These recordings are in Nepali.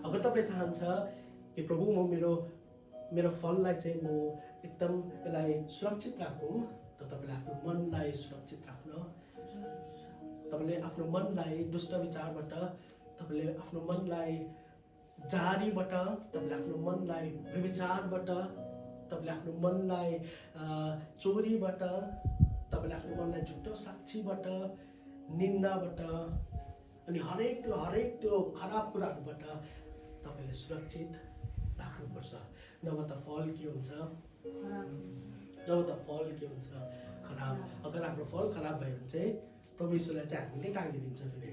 अगर तपाईँ चाहन्छ कि प्रभु म मेरो फललाई चाहिँ म एकदम यसलाई सुरक्षित राखौँ, त तपाईँले आफ्नो मनलाई सुरक्षित राख्न, तपाईँले आफ्नो मनलाई दुष्ट विचारबाट, तपाईँले आफ्नो मनलाई जारीबाट, तपाईँले आफ्नो मनलाई व्यभिचारबाट, तपाईँले आफ्नो मनलाई चोरीबाट, तपाईँले आफ्नो मनलाई झुटो साक्षीबाट, निन्दाबाट अनि हरेक त्यो खराब कुराहरूबाट तपाईँले सुरक्षित राख्नुपर्छ। नभए त फल के हुन्छ? खराब। अगर हाम्रो फल खराब भयो भने चाहिँ प्रभु यीशुलाई चाहिँ हामीले टाँगिदिन्छ, फेरि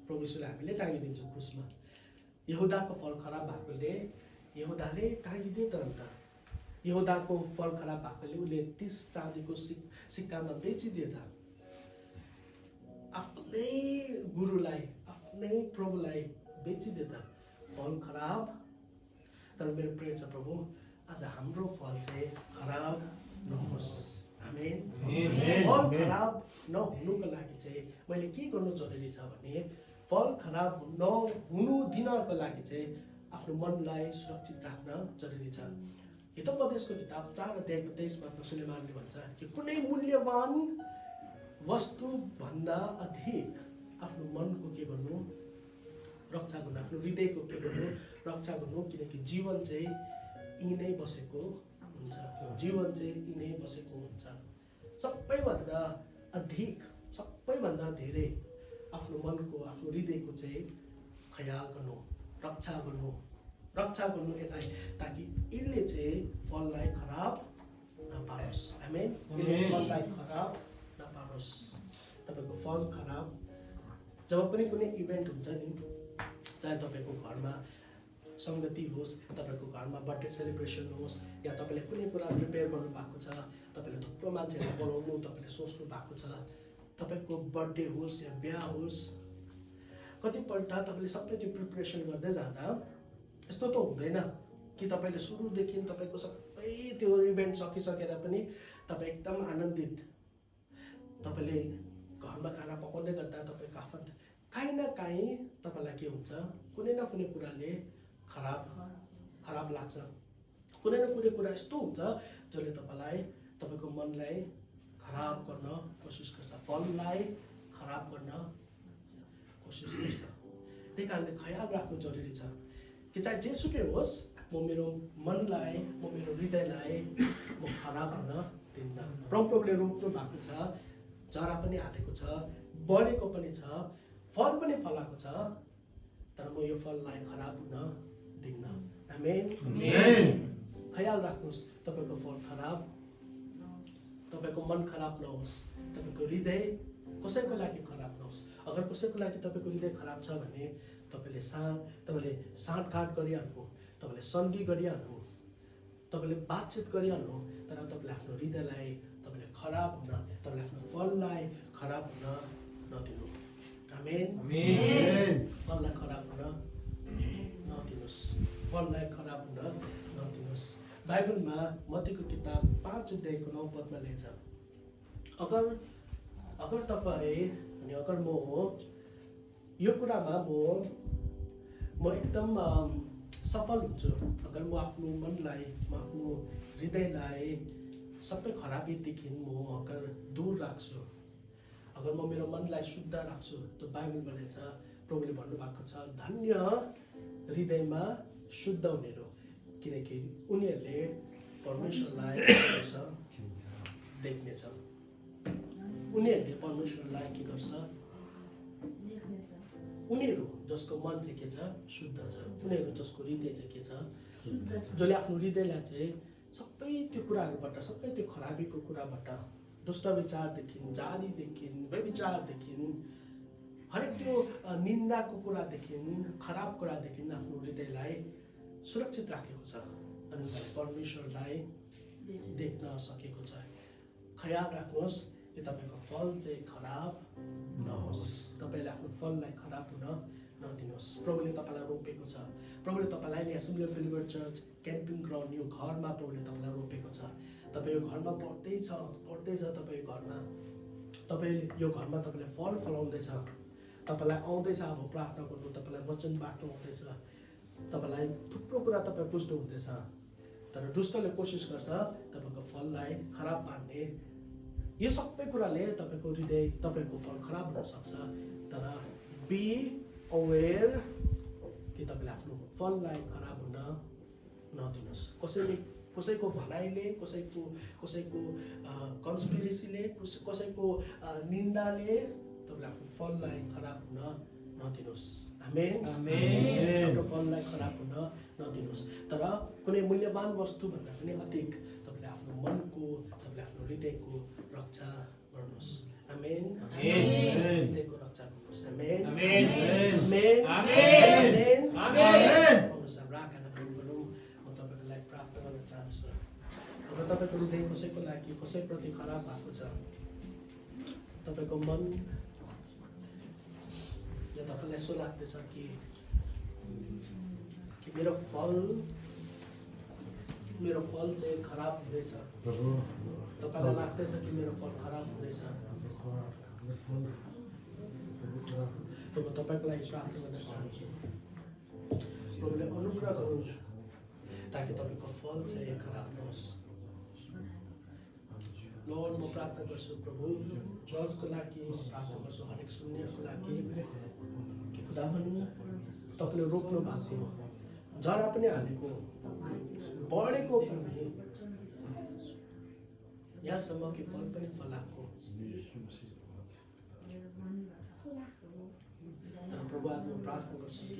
प्रभु यीशुलाई हामीले टाँगिदिन्छौँ क्रुसमा। यहुदाको फल खराब भएकोले यहुदाले टाँगिदियो त अन्त। यहुदाको फल खराब भएकोले उसले 30 चाँदीको सिक्कामा बेचिदियो त। आफ्नै गुरुलाई, आफ्नै प्रभुलाई बेचिदियो त। फल खराब। तर मेरो प्रेम छ प्रभु, आज हाम्रो फल चाहिँ खराब नहोस्। आमेन। फल खराब नहुनुको लागि चाहिँ मैले के गर्नु जरुरी छ भने, फल खराब नहुनु दिनको लागि चाहिँ आफ्नो मनलाई सुरक्षित राख्न जरुरी छ। हितोपदेशको किताब 4 अध्यायको 23 पदमा सुलेमानले भन्छ कि कुनै मूल्यवान वस्तु भन्दा अधिक आफ्नो मनको के गर्नु? रक्षा गर्नु। आफ्नो हृदयको के गर्नु? रक्षा गर्नु। किनकि जीवन चाहिँ यिनै बसेको हुन्छ। जीवन चाहिँ यिनै बसेको हुन्छ। सबैभन्दा अधिक, सबैभन्दा धेरै आफ्नो मनको, आफ्नो हृदयको चाहिँ ख्याल गर्नु, रक्षा गर्नु यसलाई, ताकि यसले चाहिँ फललाई खराब नपारोस्। आमेन। फललाई खराब नपारोस्। तपाईँको फल खराब जब पनि कुनै इभेन्ट हुन्छ नि, चाहे तपाईँको घरमा सङ्गति होस्, तपाईँको घरमा बर्थडे सेलिब्रेसन होस्, या तपाईँले कुनै कुरा प्रिपेयर गर्नु भएको छ, तपाईँले थुप्रो मान्छेहरू बोलाउनु तपाईँले सोच्नु भएको छ, तपाईँको बर्थडे होस् या बिहा होस्, कतिपल्ट तपाईँले सबै त्यो प्रिपरेसन गर्दै जाँदा यस्तो त हुँदैन कि तपाईँले सुरुदेखि तपाईँको सबै त्यो इभेन्ट सकिसकेर पनि तपाईँ एकदम आनन्दित, तपाईँले घरमा खाना पकाउँदै गर्दा तपाईँको आफन्त काहीँ न काहीँ तपाईँलाई के हुन्छ? कुनै न कुनै कुराले खराब लाग्छ। कुनै न कुनै कुरा यस्तो हुन्छ जसले तपाईँको मनलाई खराब गर्न कोसिस गर्छ, फललाई खराब गर्न कोसिस गर्छ। त्यही कारणले ख्याल राख्नु जरुरी छ कि चाहे जेसुकै होस्, म मेरो मनलाई, म मेरो हृदयलाई म खराब हुन दिन्न। प्रभुले रोप्नु भएको छ, जरा पनि हालेको छ, बढेको पनि छ, फल पनि फलाएको छ, तर म यो फललाई खराब हुन दिन्न। आमेन। ख्याल राख्नुहोस् तपाईँको फल खराब, तपाईँको मन खराब नहोस्, तपाईँको हृदय कसैको लागि खराब नहोस्। अगर कसैको लागि तपाईँको हृदय खराब छ भने तपाईँले साँठगाँठ गरिहाल्नु, तपाईँले सन्धि गरिहाल्नु, तपाईँले बातचित गरिहाल्नु, तर तपाईँले आफ्नो हृदयलाई तपाईँले खराब हुन, तपाईँले आफ्नो फललाई खराब हुन नदिनु। आमेन। फललाई खराब हुन नदिनुहोस्। फललाई खराब हुन नदिनुहोस्। बाइबलमा मत्तीको किताब 5 अध्यायको 9 पदमा लेख्छ, अगर तपाईँ अनि अगर म यो कुरामा म एकदम सफल हुन्छु, अगर म आफ्नो मनलाई, म आफ्नो हृदयलाई सबै खराबीदेखि म अगर दूर राख्छु, अगर म मेरो मनलाई शुद्ध राख्छु, त बाइबलमा लेख्छ, प्रभुले भन्नुभएको छ, धन्य हृदयमा शुद्ध हुनेहरू, किनकि उनीहरूले परमेश्वरलाई देख्नेछ। उनीहरूले परमेश्वरलाई के गर्छ? उनीहरू जसको मन चाहिँ के छ? शुद्ध छ। उनीहरू जसको हृदय चाहिँ के छ? जसले आफ्नो हृदयलाई चाहिँ सबै त्यो कुराहरूबाट, सबै त्यो खराबीको कुराबाट, दुष्ट विचारदेखि, जालीदेखि, व्यभिचारदेखि, हरेक त्यो निन्दाको कुरादेखि, खराब कुरादेखि आफ्नो हृदयलाई सुरक्षित राखेको छ अनि परमेश्वरलाई देख्न सकेको छ। ख्याल राख्नुहोस् कि तपाईँको फल चाहिँ खराब नहोस्। तपाईँले आफ्नो फललाई खराब हुन नदिनुहोस्। प्रभुले तपाईँलाई रोपेको छ। प्रभुले तपाईँलाई assembly of believer church camping ground यो घरमा प्रभुले तपाईँलाई रोपेको छ। तपाईँ यो घरमा बढ्दैछ, तपाईँ घरमा, तपाईँ यो घरमा तपाईँले फल फलाउँदैछ, तपाईँलाई आउँदैछ अब प्रार्थना गर्नु, तपाईँलाई वचन बाँड्नु आउँदैछ, तपाईँलाई थुप्रो कुरा तपाईँ बुझ्नु हुँदैछ, तर दुष्टले कोसिस गर्छ तपाईँको फललाई खराब पार्ने। यो सबै कुराले तपाईँको हृदय, तपाईँको फल खराब हुन सक्छ। तर बी अवेर कि तपाईँले आफ्नो फललाई खराब हुन नदिनुहोस्। कसैको भनाइले, कसैको कन्स्पिरेसीले, कसैको निन्दाले तपाईँले आफ्नो फललाई खराब हुन नदिनुहोस्। आमेन। आफ्नो फललाई खराब हुन नदिनुहोस्। तर कुनै मूल्यवान वस्तुभन्दा पनि अधिक तपाईँले आफ्नो मनको, तपाईँले आफ्नो हृदयको रक्षा गर्नुहोस्। आमेन। हृदयको रक्षा गर्नुहोस्। आमेन। अनुसार आँखालाई बन्द गरौँ। म तपाईँको लागि प्रार्थना गर्न चाहन्छु। अब तपाईँको हृदय कसैको लागि, कसैप्रति खराब भएको छ, तपाईँको मन या तपाईँलाई यसो लाग्दैछ कि मेरो फल चाहिँ खराब हुँदैछ, तपाईँलाई लाग्दैछ कि मेरो फल खराब हुँदैछ, त म तपाईँको लागि प्रार्थना गर्न चाहन्छु। प्रभुले अनुग्रह गर्नुहोस् ताकि तपाईँको फल चाहिँ खराब नहोस्। लर्ड, म प्रार्थना गर्छु प्रभु, चर्चको लागि प्रार्थना गर्छु, हरेक सुन्नेहरूको लागि कि खुदावन तपाईँले रोप्नु भएको जरा पनि हालेको, बढेको पनि यहाँसम्म कि फल पनि फलाएको। तर प्रभु, आज म प्रार्थना गर्छु कि